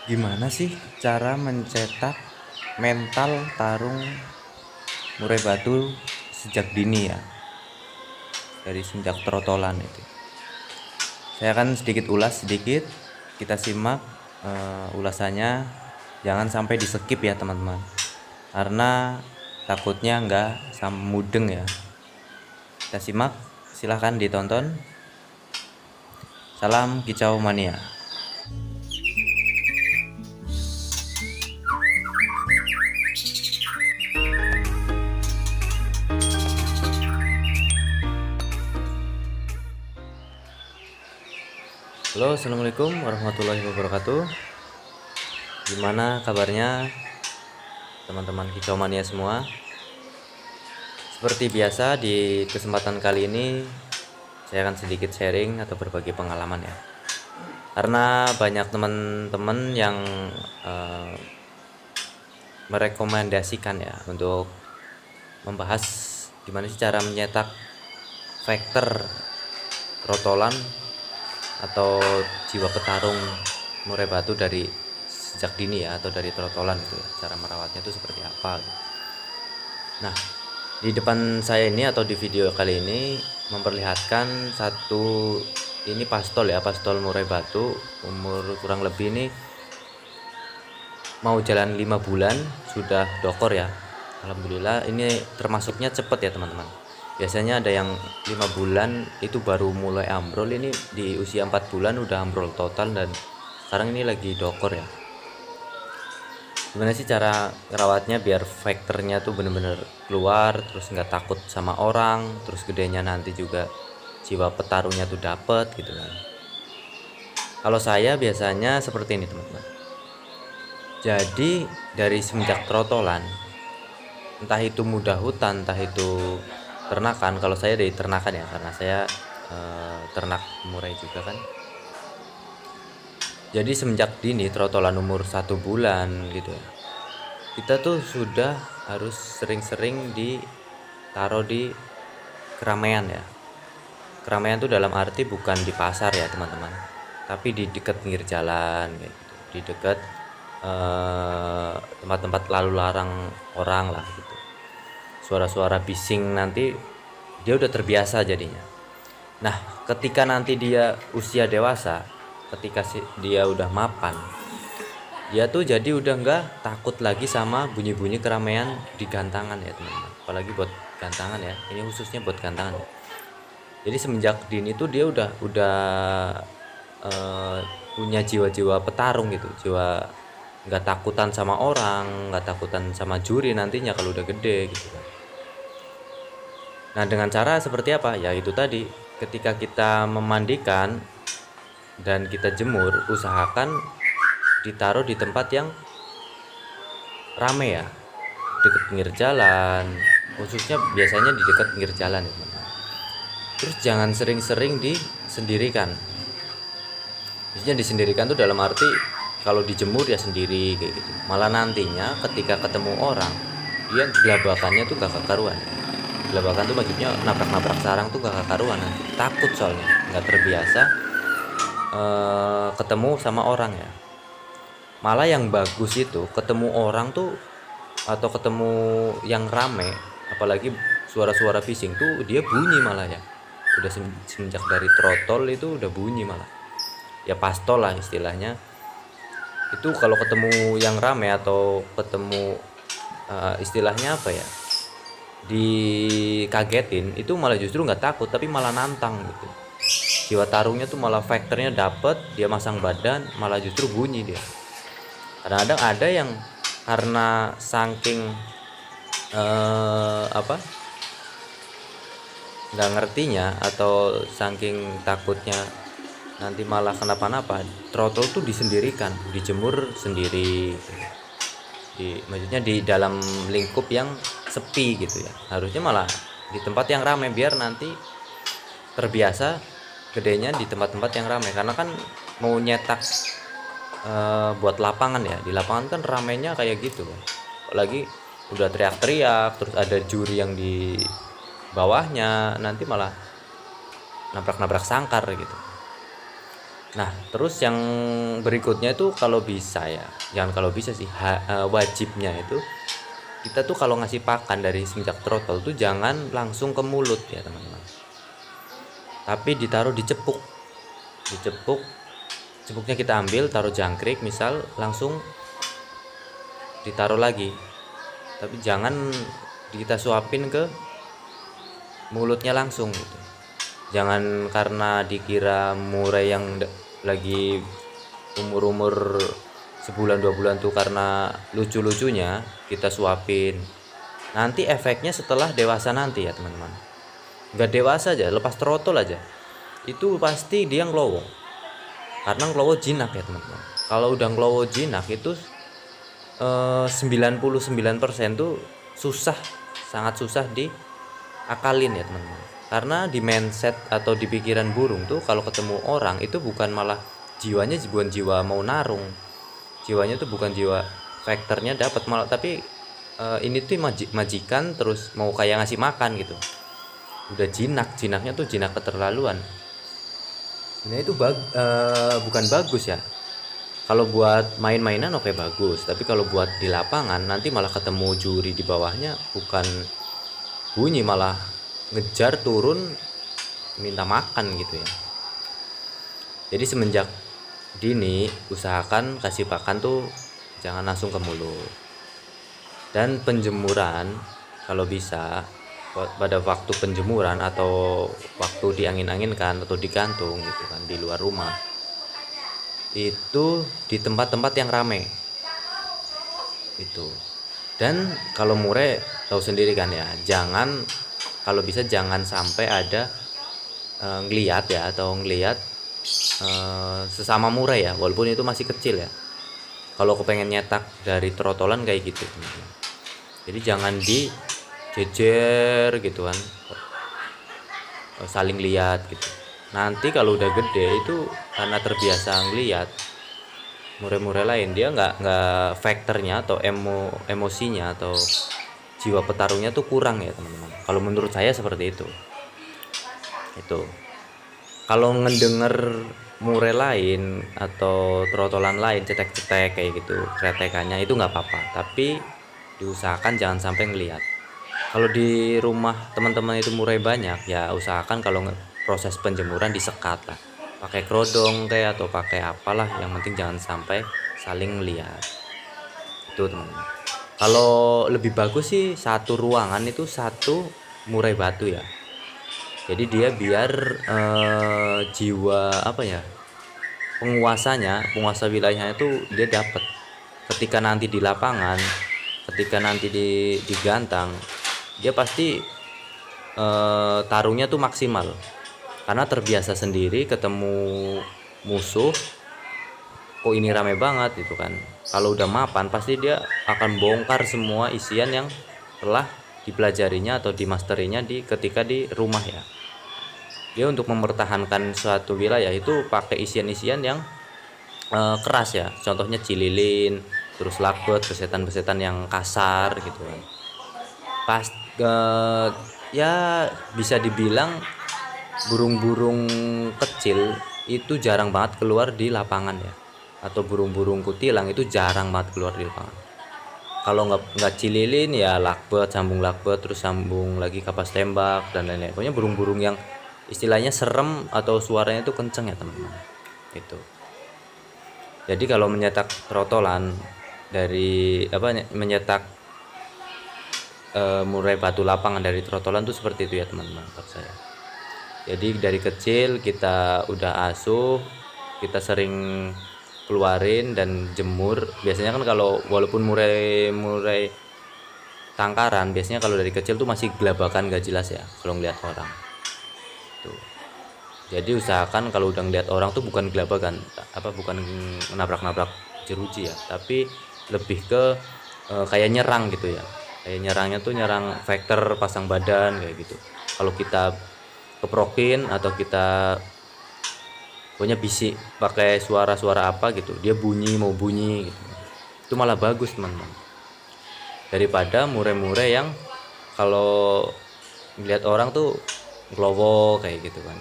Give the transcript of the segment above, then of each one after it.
Gimana sih cara mencetak mental tarung murai batu sejak dini ya, dari sejak trotolan itu? Saya akan sedikit ulas sedikit, kita simak ulasannya. Jangan sampai di skip ya teman-teman, karena takutnya nggak mudeng ya. Kita simak, silahkan ditonton. Salam kicau mania. Halo, assalamualaikum warahmatullahi wabarakatuh. Gimana kabarnya teman-teman kicau mania semua? Seperti biasa, di kesempatan kali ini saya akan sedikit sharing atau berbagi pengalaman ya, karena banyak teman-teman yang merekomendasikan ya untuk membahas gimana sih cara menyetak fighter trotolan atau jiwa petarung murai batu dari sejak dini ya, atau dari trotolan itu ya, cara merawatnya itu seperti apa gitu. Nah, di depan saya ini atau di video kali ini memperlihatkan satu, ini pastol ya, pastol murai batu umur kurang lebih ini mau jalan 5 bulan, sudah dokor ya. Alhamdulillah, ini termasuknya cepet ya teman-teman. Biasanya ada yang 5 bulan itu baru mulai ambrol, ini di usia 4 bulan udah ambrol total, dan sekarang ini lagi dokor ya. Gimana sih cara ngerawatnya biar faktornya tuh bener-bener keluar, terus nggak takut sama orang, terus gedenya nanti juga jiwa petarungnya tuh dapet gitu kan. Kalau saya biasanya seperti ini teman-teman. Jadi dari semenjak trotolan, entah itu mudah hutan, entah itu ternakan. Kalau saya dari ternakan ya, karena saya ternak murai juga kan. Jadi semenjak dini trotolan umur 1 bulan gitu ya, kita tuh sudah harus sering-sering ditaruh di keramaian ya. Keramaian tuh dalam arti bukan di pasar ya teman-teman, tapi di dekat pinggir jalan kayak gitu, di dekat tempat-tempat lalu larang orang lah gitu. Suara-suara bising nanti dia udah terbiasa jadinya. Nah, ketika nanti dia usia dewasa, ketika dia udah mapan, dia tuh jadi udah nggak takut lagi sama bunyi-bunyi keramaian di gantangan ya teman-teman. Apalagi buat gantangan ya, ini khususnya buat gantangan ya. Jadi semenjak dini tuh dia udah punya jiwa-jiwa petarung gitu, jiwa nggak takutan sama orang, nggak takutan sama juri nantinya kalau udah gede gitu kan. Nah, dengan cara seperti apa ya, itu tadi, ketika kita memandikan dan kita jemur, usahakan ditaruh di tempat yang rame ya, dekat pinggir jalan, khususnya biasanya di dekat pinggir jalan ya teman-teman. Terus jangan sering-sering disendirikan. Biasanya disendirikan tuh dalam arti kalau dijemur ya sendiri kayak gitu. Malah nantinya ketika ketemu orang, dia gelabakannya tuh gak karuan. Gelabakan tuh maksudnya nabrak-nabrak sarang tuh gak karuan nanti. Takut soalnya, nggak terbiasa ketemu sama orang ya. Malah yang bagus itu ketemu orang tuh, atau ketemu yang rame, apalagi suara-suara bising tuh dia bunyi malah ya. Udah semenjak dari trotol itu udah bunyi malah. Ya pastol lah istilahnya. Itu kalau ketemu yang rame atau ketemu istilahnya apa ya, dikagetin, itu malah justru nggak takut tapi malah nantang gitu. Jiwa tarungnya tuh malah faktornya dapet, dia masang badan malah justru bunyi dia. Kadang-kadang ada yang karena saking nggak ngertinya atau saking takutnya nanti malah kenapa-napa, trotol tuh disendirikan, dijemur sendiri, maksudnya di dalam lingkup yang sepi gitu ya. Harusnya malah di tempat yang ramai biar nanti terbiasa gedenya di tempat-tempat yang ramai, karena kan mau nyetak buat lapangan ya, di lapangan kan ramainya kayak gitu kan. Apalagi udah teriak-teriak, terus ada juri yang di bawahnya, nanti malah nabrak-nabrak sangkar gitu. Nah, terus yang berikutnya itu kalau bisa ya, jangan kalau bisa sih, wajibnya itu kita tuh kalau ngasih pakan dari semenjak trotol tuh jangan langsung ke mulut ya teman-teman, tapi ditaruh di cepuk. Dicepuk, cepuknya kita ambil, taruh jangkrik misal, langsung ditaruh lagi, tapi jangan kita suapin ke mulutnya langsung gitu. Jangan karena dikira murai yang lagi umur-umur sebulan 2 bulan tuh karena lucu-lucunya kita suapin. Nanti efeknya setelah dewasa nanti ya teman-teman. Nggak dewasa aja, lepas trotol aja, itu pasti dia ngelowo. Karena ngelowo jinak ya teman-teman. Kalau udah ngelowo jinak itu 99% tuh susah, sangat susah diakalin ya teman-teman. Karena di mindset atau di pikiran burung tuh kalau ketemu orang itu bukan malah jiwanya bukan jiwa mau narung, jiwanya tuh bukan jiwa faktornya dapat, malah tapi ini tuh majikan terus mau kayak ngasih makan gitu. Udah jinaknya tuh jinak keterlaluan. Nah itu bukan bagus ya. Kalau buat main-mainan oke bagus, tapi kalau buat di lapangan nanti malah ketemu juri di bawahnya bukan bunyi, malah ngejar turun minta makan gitu ya. Jadi semenjak dini usahakan kasih pakan tuh jangan langsung ke mulut. Dan penjemuran kalau bisa pada waktu penjemuran atau waktu diangin-anginkan atau digantung gitu kan di luar rumah, itu di tempat-tempat yang ramai itu. Dan kalau murai tahu sendiri kan ya, jangan, kalau bisa jangan sampai ada ngeliat ya, atau ngeliat sesama murai ya, walaupun itu masih kecil ya. Kalau kepengen nyetak dari trotolan kayak gitu teman-teman. Jadi jangan dijejer gitu kan, saling lihat gitu. Nanti kalau udah gede itu karena terbiasa ngeliat murai-murai lain, dia nggak faktornya atau emosinya atau jiwa petarungnya tuh kurang ya teman-teman. Kalau menurut saya seperti itu. Kalau ngedenger murai lain atau trotolan lain cetek-cetek kayak gitu, kretekannya itu nggak apa-apa, tapi diusahakan jangan sampai ngelihat. Kalau di rumah teman-teman itu murai banyak ya, usahakan kalau proses penjemuran disekat lah, pakai kerodong kayak atau pakai apalah, yang penting jangan sampai saling melihat itu teman-teman. Kalau lebih bagus sih satu ruangan itu satu murai batu ya, jadi dia biar jiwa apa ya, penguasa wilayahnya itu dia dapat. Ketika nanti di lapangan, ketika nanti digantang, dia pasti tarungnya tuh maksimal karena terbiasa sendiri ketemu musuh, kok ini rame banget gitu kan. Kalau udah mapan pasti dia akan bongkar semua isian yang telah dipelajarinya atau dimasterinya ketika di rumah ya. Dia untuk mempertahankan suatu wilayah itu pakai isian-isian yang keras ya, contohnya cililin, terus lakbet, besetan-besetan yang kasar gitu kan. Pas ya bisa dibilang burung-burung kecil itu jarang banget keluar di lapangan ya, atau burung-burung kutilang itu jarang banget keluar di lapangan. Kalau nggak cililin ya lakbet, terus sambung lagi kapas tembak dan lain-lain. Pokoknya burung-burung yang istilahnya serem atau suaranya itu kenceng ya teman-teman itu. Jadi kalau menyetak trotolan dari menyetak murai batu lapangan dari trotolan tuh seperti itu ya teman-teman menurut saya. Jadi dari kecil kita udah asuh, kita sering keluarin dan jemur. Biasanya kan kalau walaupun murai tangkaran, biasanya kalau dari kecil tuh masih gelabakan gak jelas ya kalau ngeliat orang tuh. Jadi usahakan kalau udah ngeliat orang tuh bukan gelabakan, bukan nabrak-nabrak jeruji ya, tapi lebih ke kayak nyerang gitu ya. Kayak nyerangnya tuh nyerang faktor pasang badan kayak gitu. Kalau kita keprokin atau kita pokoknya bisik pakai suara-suara apa gitu, dia mau bunyi gitu, itu malah bagus teman-teman, daripada murai-murai yang kalau ngeliat orang tuh ngelowo kayak gitu kan.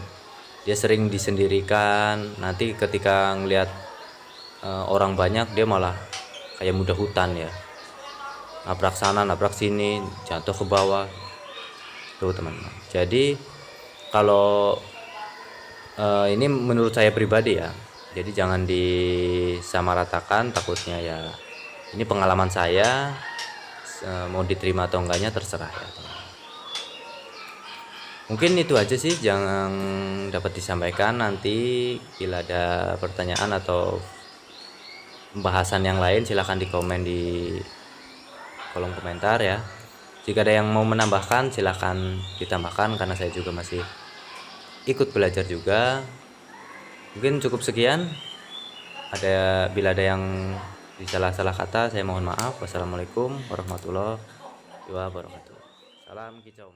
dia sering disendirikan, nanti ketika ngelihat orang banyak dia malah kayak mudah hutan ya, nabrak sana nabrak sini, jatuh ke bawah tuh teman-teman. Jadi kalau ini menurut saya pribadi ya, jadi jangan disamaratakan, takutnya ya ini pengalaman saya, mau diterima atau enggaknya terserah ya teman. Mungkin itu aja sih yang dapat disampaikan. Nanti bila ada pertanyaan atau pembahasan yang lain silahkan di komen di kolom komentar ya. Jika ada yang mau menambahkan silahkan ditambahkan, karena saya juga masih ikut belajar juga. Mungkin cukup sekian. Bila ada yang disalah-salah kata saya mohon maaf. Wassalamualaikum warahmatullahi wabarakatuh. Salam kicau.